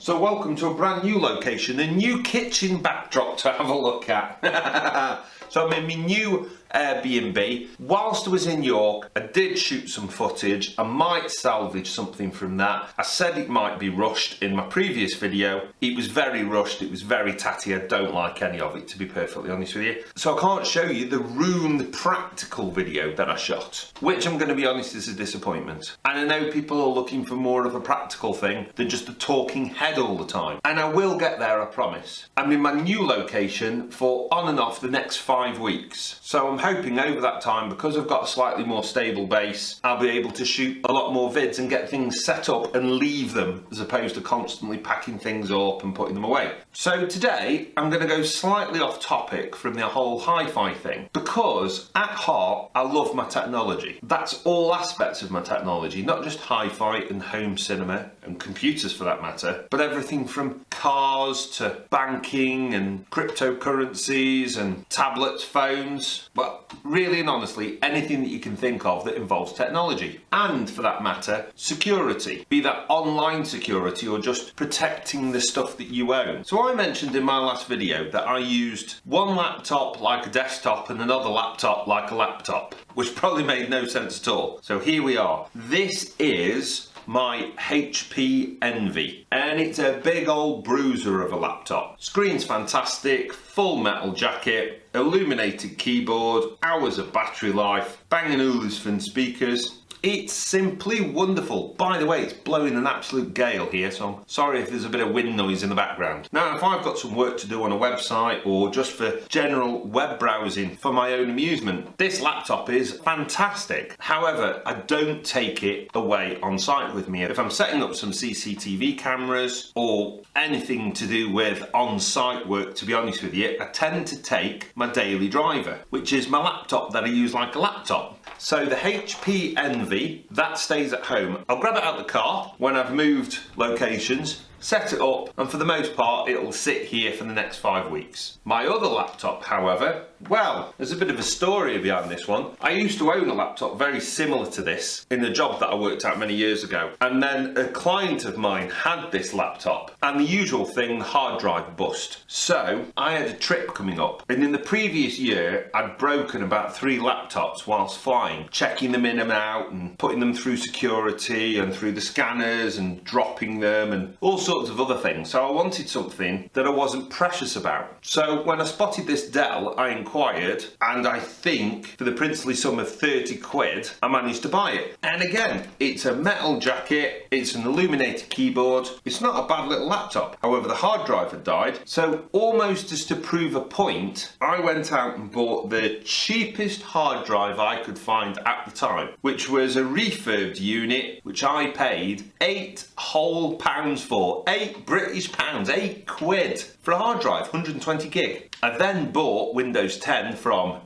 So welcome to a brand new location, a new kitchen backdrop to have a look at. So I'm in my new Airbnb. Whilst I was in York, I did shoot some footage. I might salvage something from that. I said it might be rushed in my previous video. It was very rushed, it was very tatty. I don't like any of it, to be perfectly honest with you. So I can't show you the practical video that I shot, which I'm going to be honest is a disappointment. And I know people are looking for more of a practical thing than just a talking head all the time. And I will get there, I promise. I'm in my new location for on and off the next 5 weeks. So I'm hoping over that time, because I've got a slightly more stable base, I'll be able to shoot a lot more vids and get things set up and leave them, as opposed to constantly packing things up and putting them away. So today, I'm going to go slightly off topic from the whole hi-fi thing, because at heart, I love my technology. That's all aspects of my technology, not just hi-fi and home cinema and computers for that matter, but everything from cars to banking and cryptocurrencies and tablets, phones, well, really and honestly, anything that you can think of that involves technology. And for that matter, security, be that online security or just protecting the stuff that you own. So I mentioned in my last video that I used one laptop like a desktop and another laptop like a laptop, which probably made no sense at all. So here we are. This is my HP Envy, and it's a big old bruiser of a laptop. Screen's fantastic, full metal jacket, illuminated keyboard, hours of battery life, Bang & Olufsen speakers. It's simply wonderful. By the way, it's blowing an absolute gale here, so I'm sorry if there's a bit of wind noise in the background. Now, if I've got some work to do on a website or just for general web browsing for my own amusement, this laptop is fantastic. However, I don't take it away on site with me. If I'm setting up some CCTV cameras or anything to do with on-site work, to be honest with you, I tend to take my daily driver, which is my laptop that I use like a laptop. So the HP Envy, that stays at home. I'll grab it out of the car when I've moved locations, set it up, and for the most part it'll sit here for the next 5 weeks. My other laptop, however, well, there's a bit of a story behind this one. I used to own a laptop very similar to this in a job that I worked at many years ago, and then a client of mine had this laptop, and the usual thing, the hard drive bust. So I had a trip coming up, and in the previous year I'd broken about 3 laptops whilst flying, checking them in and out and putting them through security and through the scanners and dropping them and all sorts of other things. So I wanted something that I wasn't precious about. So when I spotted this Dell, I inquired, and I think for the princely sum of 30 quid, I managed to buy it. And again, it's a metal jacket, it's an illuminated keyboard, it's not a bad little laptop. However, the hard drive had died, so almost as to prove a point, I went out and bought the cheapest hard drive I could find at the time, which was a refurbed unit, which I paid £8 whole for. £8 8 quid for a hard drive, 120 gig. I then bought Windows 10 from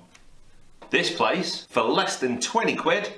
this place for less than 20 quid.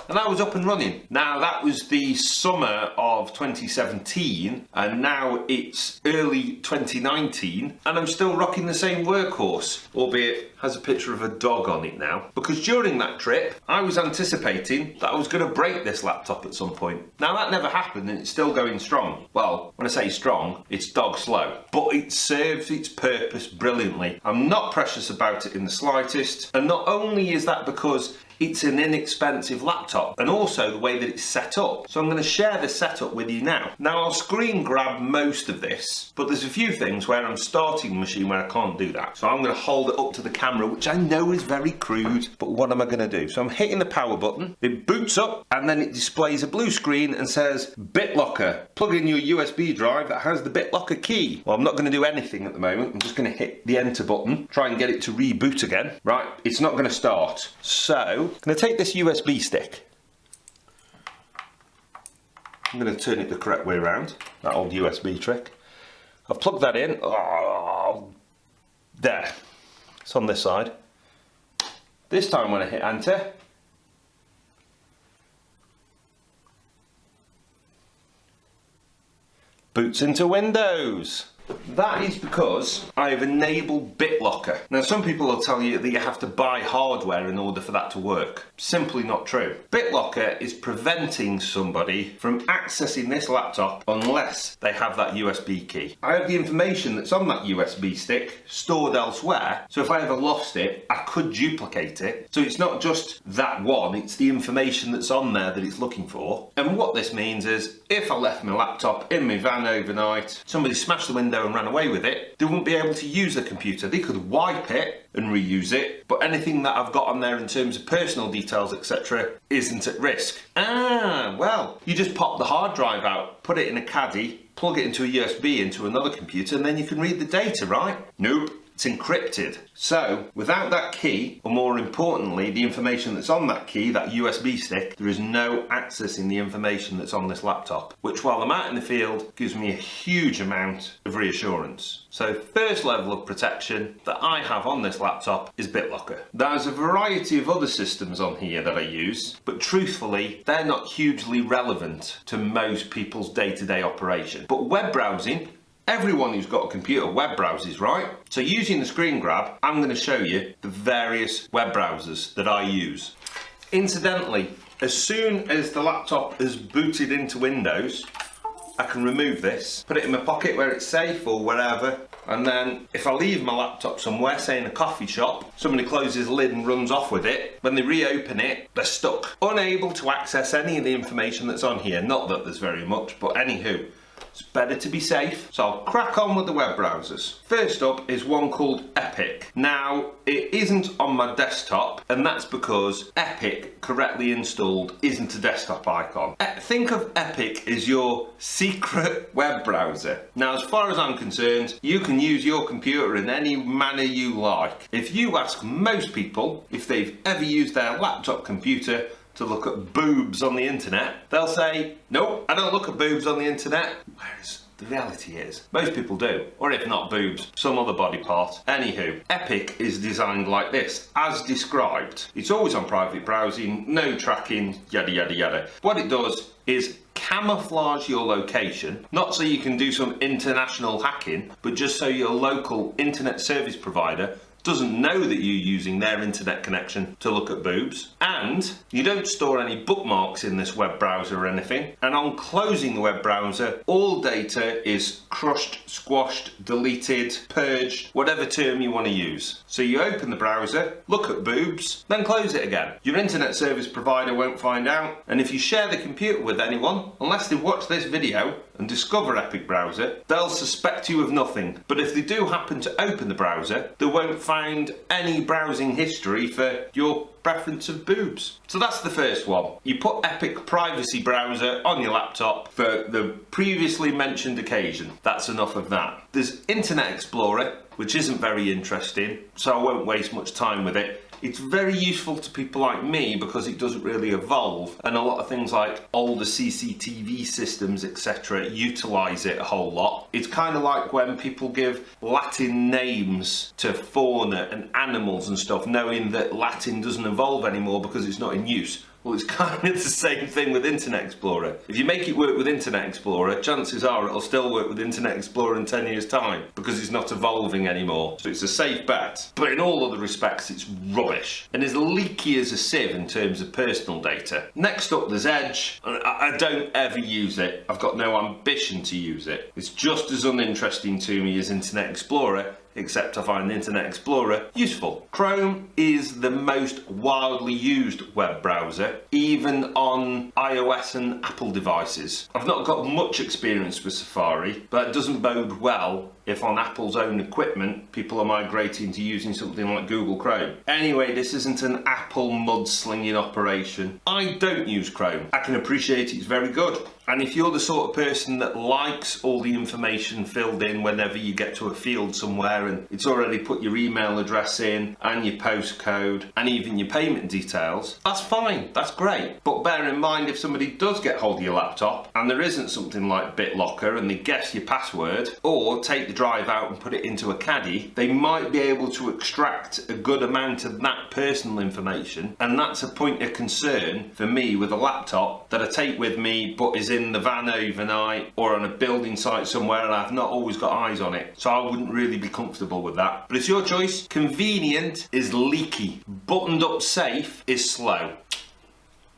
And that was up and running. Now that was the summer of 2017, and now it's early 2019, and I'm still rocking the same workhorse, albeit has a picture of a dog on it now. Because during that trip, I was anticipating that I was going to break this laptop at some point. Now that never happened, and it's still going strong. Well, when I say strong, it's dog slow. But it serves its purpose brilliantly. I'm not precious about it in the slightest, and not only is that because it's an inexpensive laptop, and also the way that it's set up. So I'm going to share the setup with you now. Now I'll screen grab most of this, but there's a few things where I'm starting the machine where I can't do that. So I'm going to hold it up to the camera, which I know is very crude, but what am I going to do? So I'm hitting the power button, it boots up, and then it displays a blue screen and says Bitlocker. Plug in your USB drive that has the Bitlocker key. Well, I'm not going to do anything at the moment. I'm just going to hit the enter button, try and get it to reboot again. Right, it's not going to start. So I'm going to take this USB stick. I'm going to turn it the correct way around, that old USB trick. I've plugged that in. Oh, there. It's on this side. This time when I hit enter, boots into Windows. That is because I have enabled Bitlocker. Now, some people will tell you that you have to buy hardware in order for that to work. Simply not true. Bitlocker is preventing somebody from accessing this laptop unless they have that USB key. I have the information that's on that USB stick stored elsewhere, so if I ever lost it, I could duplicate it. So it's not just that one, it's the information that's on there that it's looking for. And what this means is, if I left my laptop in my van overnight, somebody smashed the window and ran away with it, they wouldn't be able to use the computer. They could wipe it and reuse it, but anything that I've got on there in terms of personal details, etc., isn't at risk. Well, you just pop the hard drive out, put it in a caddy, plug it into a USB into another computer, and then you can read the data, right? Nope. It's encrypted. So, without that key, or more importantly, the information that's on that key, that USB stick, there is no accessing the information that's on this laptop, which while I'm out in the field, gives me a huge amount of reassurance. So, first level of protection that I have on this laptop is Bitlocker. There's a variety of other systems on here that I use, but truthfully, they're not hugely relevant to most people's day-to-day operation. But web browsing, everyone who's got a computer web browses, right? So using the screen grab, I'm going to show you the various web browsers that I use. Incidentally, as soon as the laptop is booted into Windows, I can remove this, put it in my pocket where it's safe or wherever, and then if I leave my laptop somewhere, say in a coffee shop, somebody closes the lid and runs off with it, when they reopen it, they're stuck, unable to access any of the information that's on here. Not that there's very much, but anywho. It's better to be safe, so I'll crack on with the web browsers. First up is one called Epic. Now, it isn't on my desktop, and that's because Epic, correctly installed, isn't a desktop icon. Think of Epic as your secret web browser. Now, as far as I'm concerned, you can use your computer in any manner you like. If you ask most people if they've ever used their laptop computer to look at boobs on the internet, they'll say, nope, I don't look at boobs on the internet. Whereas the reality is, most people do, or if not boobs, some other body part. Anywho, Epic is designed like this, as described. It's always on private browsing, no tracking, yada yada yada. What it does is camouflage your location, not so you can do some international hacking, but just so your local internet service provider doesn't know that you're using their internet connection to look at boobs, and you don't store any bookmarks in this web browser or anything, and on closing the web browser, all data is crushed, squashed, deleted, purged, whatever term you want to use. So you open the browser, look at boobs, then close it again. Your internet service provider won't find out, and if you share the computer with anyone, unless they've watched this video and discover Epic Browser, they'll suspect you of nothing. But if they do happen to open the browser, they won't find any browsing history for your preference of boobs. So that's the first one. You put Epic Privacy Browser on your laptop for the previously mentioned occasion. That's enough of that. There's Internet Explorer, which isn't very interesting, so I won't waste much time with it. It's very useful to people like me because it doesn't really evolve, and a lot of things like older CCTV systems, etc., utilise it a whole lot. It's kind of like when people give Latin names to fauna and animals and stuff, knowing that Latin doesn't evolve anymore because it's not in use. Well, it's kind of the same thing with Internet Explorer. If you make it work with Internet Explorer, chances are it'll still work with Internet Explorer in 10 years' time because it's not evolving anymore. So it's a safe bet. But in all other respects, it's rubbish and as leaky as a sieve in terms of personal data. Next up, there's Edge. I don't ever use it. I've got no ambition to use it. It's just as uninteresting to me as Internet Explorer, except I find Internet Explorer useful. Chrome is the most wildly used web browser, even on iOS and Apple devices. I've not got much experience with Safari, but it doesn't bode well if on Apple's own equipment people are migrating to using something like Google Chrome. Anyway, this isn't an Apple mudslinging operation. I don't use Chrome. I can appreciate it's very good. And if you're the sort of person that likes all the information filled in whenever you get to a field somewhere and it's already put your email address in and your postcode and even your payment details, that's fine, that's great. But bear in mind, if somebody does get hold of your laptop and there isn't something like BitLocker and they guess your password or take the drive out and put it into a caddy, they might be able to extract a good amount of that personal information, and that's a point of concern for me with a laptop that I take with me but is in in the van overnight or on a building site somewhere and I've not always got eyes on it. So I wouldn't really be comfortable with that. But it's your choice. Convenient is leaky. Buttoned up safe is slow.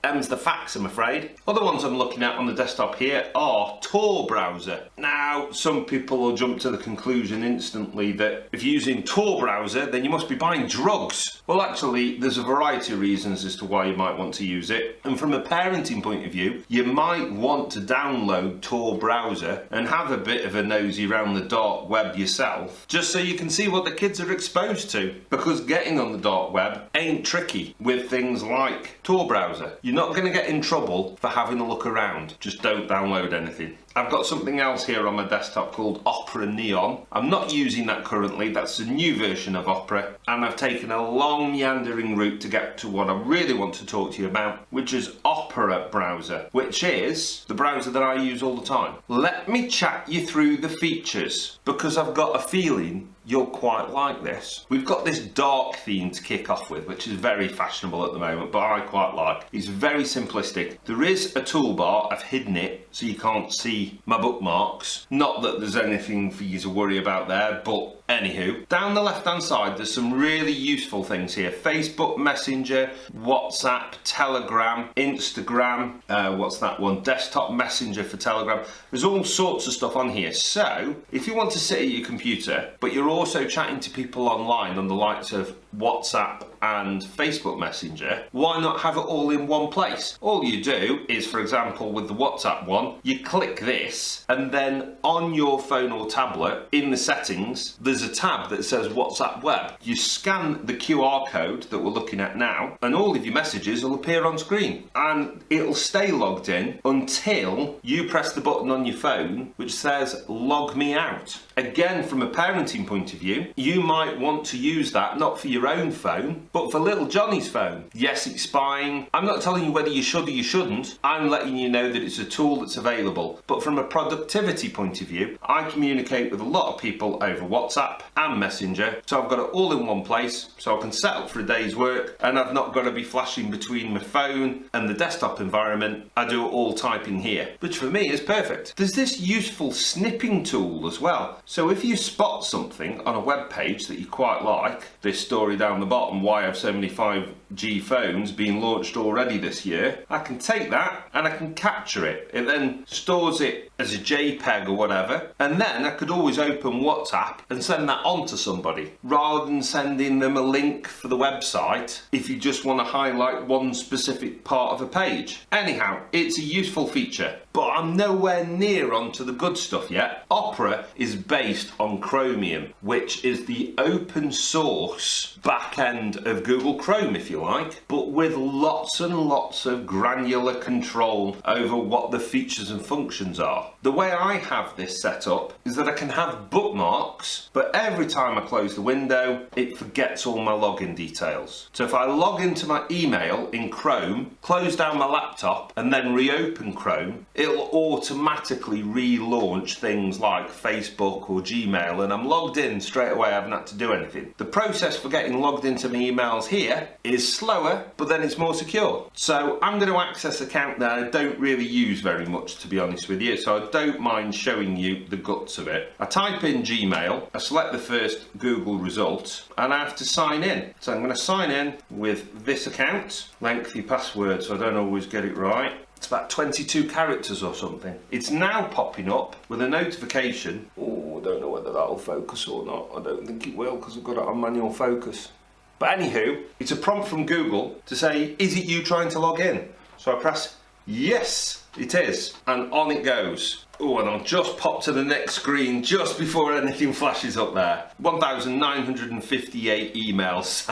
Them's the facts, I'm afraid. Other ones I'm looking at on the desktop here are Tor browser. Now, some people will jump to the conclusion instantly that if you're using Tor browser, then you must be buying drugs. Well, actually, there's a variety of reasons as to why you might want to use it. And from a parenting point of view, you might want to download Tor browser and have a bit of a nosy around the dark web yourself, just so you can see what the kids are exposed to. Because getting on the dark web ain't tricky with things like Tor browser. You're not going to get in trouble for having a look around. Just don't download anything. I've got something else here on my desktop called Opera Neon. I'm not using that currently. That's a new version of Opera. And I've taken a long meandering route to get to what I really want to talk to you about, which is Opera browser, which is the browser that I use all the time. Let me chat you through the features, because I've got a feeling you'll quite like this. We've got this dark theme to kick off with, which is very fashionable at the moment, but I quite like. It's very simplistic. There is a toolbar. I've hidden it so you can't see my bookmarks. Not that there's anything for you to worry about there, but anywho, down the left hand side there's some really useful things here. Facebook Messenger, WhatsApp, Telegram, Instagram, what's that one? Desktop Messenger for Telegram. There's all sorts of stuff on here. So if you want to sit at your computer but you're also chatting to people online on the likes of WhatsApp and Facebook Messenger, why not have it all in one place? All you do is, for example, with the WhatsApp one, you click this and then on your phone or tablet in the settings there's a tab that says WhatsApp Web. You scan the QR code that we're looking at now and all of your messages will appear on screen and it'll stay logged in until you press the button on your phone which says log me out. Again, from a parenting point of view, you might want to use that not for your own phone but for little Johnny's phone. Yes, it's spying. I'm not telling you whether you should or you shouldn't. I'm letting you know that it's a tool that's available. But from a productivity point of view, I communicate with a lot of people over WhatsApp and Messenger, so I've got it all in one place so I can set up for a day's work and I've not got to be flashing between my phone and the desktop environment. I do it all typing here, which for me is perfect. There's this useful snipping tool as well. So if you spot something on a web page that you quite like, this story down the bottom, why have so many 5G phones been launched already this year, I can take that and I can capture it. It then stores it as a JPEG or whatever, and then I could always open WhatsApp and send that on to somebody rather than sending them a link for the website if you just want to highlight one specific part of a page. Anyhow, it's a useful feature, but I'm nowhere near onto the good stuff yet. Opera is based on Chromium, which is the open source back end of Google Chrome, if you like, but with lots and lots of granular control over what the features and functions are. The way I have this set up is that I can have bookmarks, but every time I close the window, it forgets all my login details. So if I log into my email in Chrome, close down my laptop, and then reopen Chrome, it'll automatically relaunch things like Facebook or Gmail, and I'm logged in straight away. I haven't had to do anything. The process for getting logged into my emails here is slower, but then it's more secure. So I'm going to access an account that I don't really use very much, to be honest with you, so I don't mind showing you the guts of it. I type in Gmail, I select the first Google result, and I have to sign in. So I'm going to sign in with this account. Lengthy password, so I don't always get it right. It's about 22 characters or something. It's now popping up with a notification. Oh, I don't know whether that'll focus or not. I don't think it will because I've got it on manual focus. But anywho, it's a prompt from Google to say, is it you trying to log in? So I press yes, it is, and on it goes. Oh, and I'll just pop to the next screen just before anything flashes up there. 1,958 emails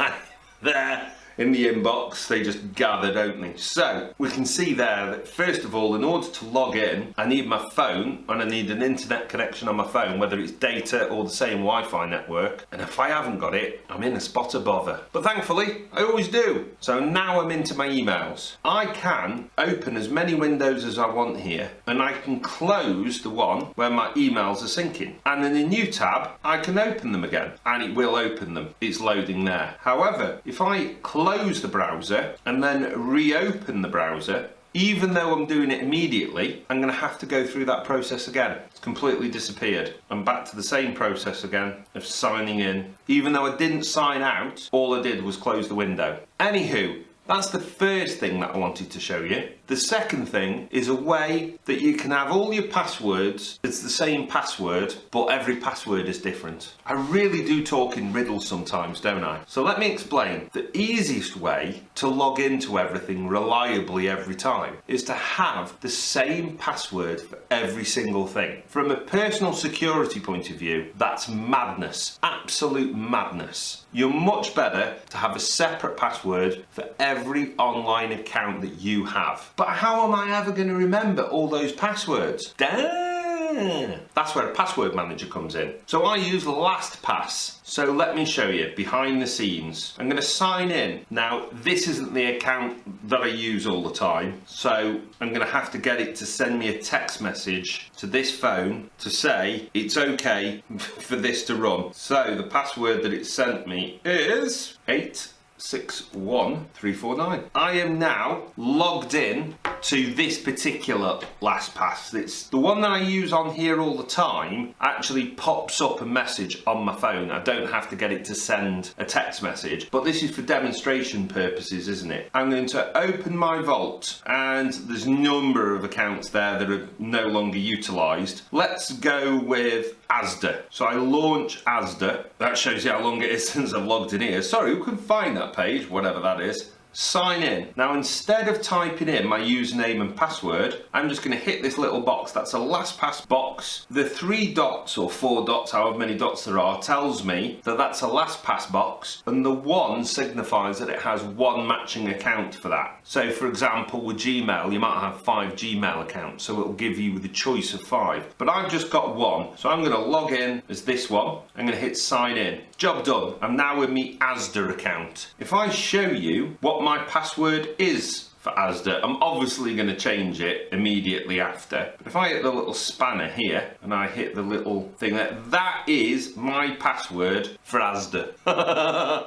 there in the inbox. They just gather, don't they? So we can see there that first of all, in order to log in, I need my phone and I need an internet connection on my phone, whether it's data or the same Wi-Fi network. And if I haven't got it, I'm in a spot of bother. But thankfully, I always do. So now I'm into my emails. I can open as many windows as I want here, and I can close the one where my emails are syncing. And in a new tab, I can open them again, and it will open them. It's loading there. However, if I close the browser and then reopen the browser, Even though I'm doing it immediately, I'm going to have to go through that process again. It's completely disappeared. I'm back to the same process again of signing in. Even though I didn't sign out, all I did was close the window. Anywho, that's the first thing that I wanted to show you. The second thing is a way that you can have all your passwords, it's the same password, but every password is different. I really do talk in riddles sometimes, don't I? So let me explain. The easiest way to log into everything reliably every time is to have the same password for every single thing. From a personal security point of view, that's madness. Absolute madness. You're much better to have a separate password for every online account that you have. But how am I ever going to remember all those passwords? Damn! That's where a password manager comes in. So I use Lastpass. So let me show you behind the scenes. I'm going to sign in. Now, this isn't the account that I use all the time. So I'm going to have to get it to send me a text message to this phone to say it's okay for this to run. So the password that it sent me is 861349. I am now logged in to this particular Lastpass. It's the one that I use on here all the time. Actually pops up a message on my phone. I don't have to get it to send a text message, but this is for demonstration purposes, isn't it? I'm going to open my vault, and there's a number of accounts there that are no longer utilized. Let's go with Asda. So I launch Asda. That shows you how long it is since I've logged in here. Sorry, who can find that page, whatever that is. Sign in. Now, instead of typing in my username and password, I'm just going to hit this little box. That's a Lastpass box. The 3 dots or 4 dots, however many dots there are, tells me that that's a Lastpass box, and the 1 signifies that it has 1 matching account for that. So, for example, with Gmail, you might have 5 Gmail accounts, so it'll give you the choice of 5. But I've just got 1, so I'm going to log in as this one. I'm going to hit sign in. Job done. I'm now in my Asda account. If I show you what my password is for Asda, I'm obviously going to change it immediately after. But if I hit the little spanner here and I hit the little thing there, that is my password for Asda.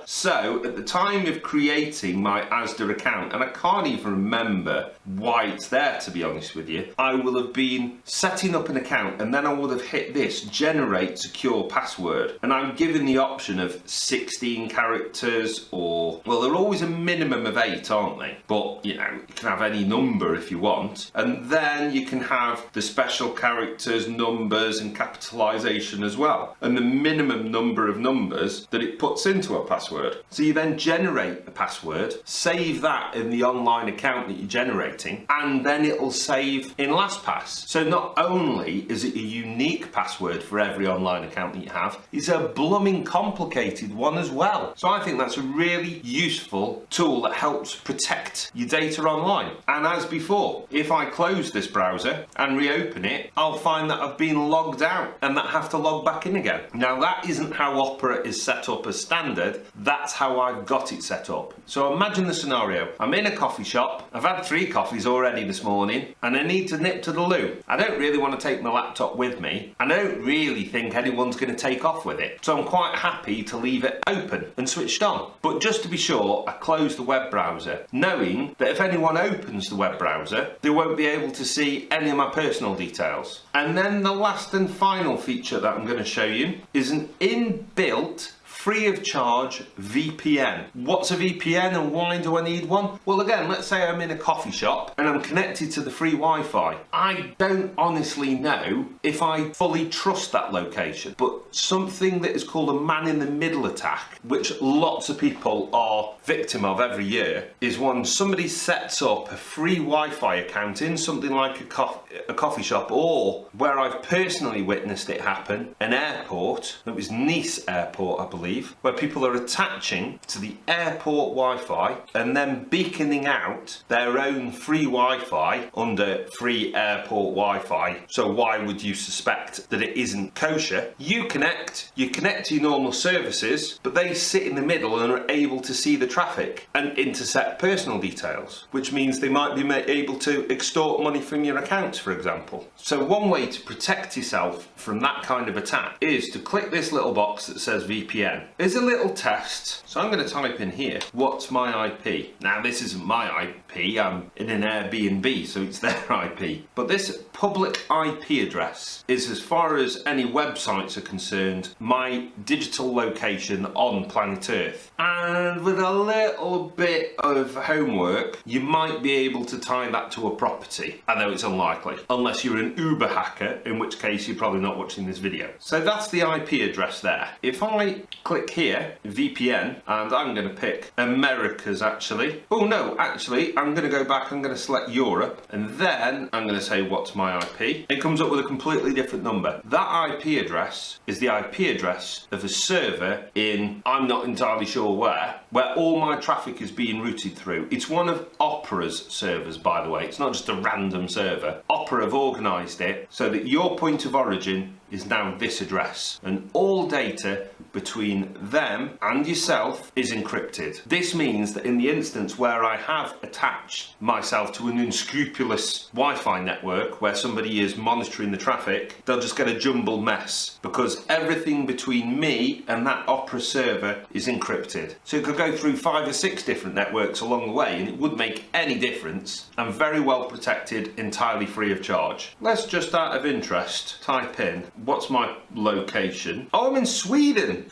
So at the time of creating my Asda account, and I can't even remember why it's there, to be honest with you, I will have been setting up an account, and then I would have hit this generate secure password, and I'm given the option of 16 characters, or, well, they're always a minimum of 8, aren't they? But you know, you can have any number if you want, and then you can have the special characters, numbers and capitalization as well, and the minimum number of numbers that it puts into a password. So you then generate the password, save that in the online account that you're generating, and then it'll save in Lastpass. So not only is it a unique password for every online account that you have, it's a blooming complicated one as well. So I think that's a really useful tool that helps protect your data online. And as before, if I close this browser and reopen it, I'll find that I've been logged out and that I have to log back in again. Now, that isn't how Opera is set up as standard. That's how I've got it set up. So imagine the scenario. I'm in a coffee shop. I've had 3 coffees already this morning, and I need to nip to the loo. I don't really want to take my laptop with me, and I don't really think anyone's going to take off with it. So I'm quite happy to leave it open and switched on. But just to be sure, I close the web browser, knowing that if anyone opens the web browser, they won't be able to see any of my personal details. And then the last and final feature that I'm going to show you is an inbuilt free of charge VPN. What's a VPN and why do I need one? Well, again, let's say I'm in a coffee shop and I'm connected to the free Wi-Fi. I don't honestly know if I fully trust that location, but something that is called a man-in-the-middle attack, which lots of people are victim of every year, is when somebody sets up a free Wi-Fi account in something like a coffee shop, or where I've personally witnessed it happen, an airport. It was Nice Airport, I believe, where people are attaching to the airport Wi-Fi and then beaconing out their own free Wi-Fi under free airport Wi-Fi. So why would you suspect that it isn't kosher? You connect to your normal services, but they sit in the middle and are able to see the traffic and intercept personal details, which means they might be able to extort money from your accounts, for example. So one way to protect yourself from that kind of attack is to click this little box that says VPN, VPN. Here's a little test. So I'm going to type in here, what's my IP? Now this isn't my IP, I'm in an Airbnb, so it's their IP. But this public IP address is, as far as any websites are concerned, my digital location on planet Earth. And with a little bit of homework, you might be able to tie that to a property. I know it's unlikely, unless you're an Uber hacker, in which case you're probably not watching this video. So that's the IP address there. If I click here, VPN, and I'm going to pick Americas actually. Oh no, actually, I'm going to go back, I'm going to select Europe, and then I'm going to say what's my IP. It comes up with a completely different number. That IP address is the IP address of a server in, I'm not entirely sure where all my traffic is being routed through. It's one of Opera's servers, by the way. It's not just a random server. Opera have organised it so that your point of origin is now this address, and all data between them and yourself is encrypted. This means that in the instance where I have attached myself to an unscrupulous Wi-Fi network where somebody is monitoring the traffic, they'll just get a jumbled mess because everything between me and that Opera server is encrypted. So it could go through 5 or 6 different networks along the way and it wouldn't make any difference, and very well protected, entirely free of charge. Let's just, out of interest, type in what's my location. Oh, I'm in Sweden.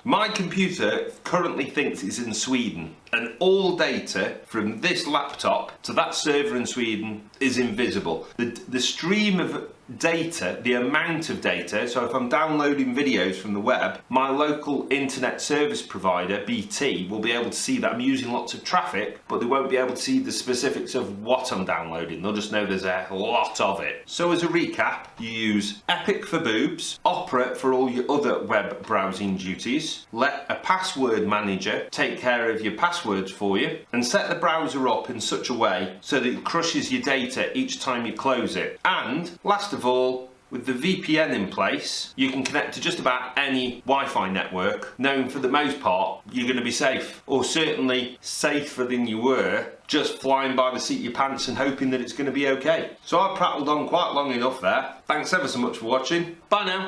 My computer currently thinks it's in Sweden, and all data from this laptop to that server in Sweden is invisible. The stream of data, the amount of data, so if I'm downloading videos from the web, my local internet service provider, BT, will be able to see that I'm using lots of traffic, but they won't be able to see the specifics of what I'm downloading. They'll just know there's a lot of it. So as a recap, you use Epic for boobs, Opera for all your other web browsing duties, let a password manager take care of your passwords for you, and set the browser up in such a way so that it crushes your data each time you close it. And last of all, with the VPN in place, you can connect to just about any Wi-Fi network, knowing for the most part you're going to be safe, or certainly safer than you were just flying by the seat of your pants and hoping that it's going to be okay. So I've prattled on quite long enough there. Thanks ever so much for watching. Bye now.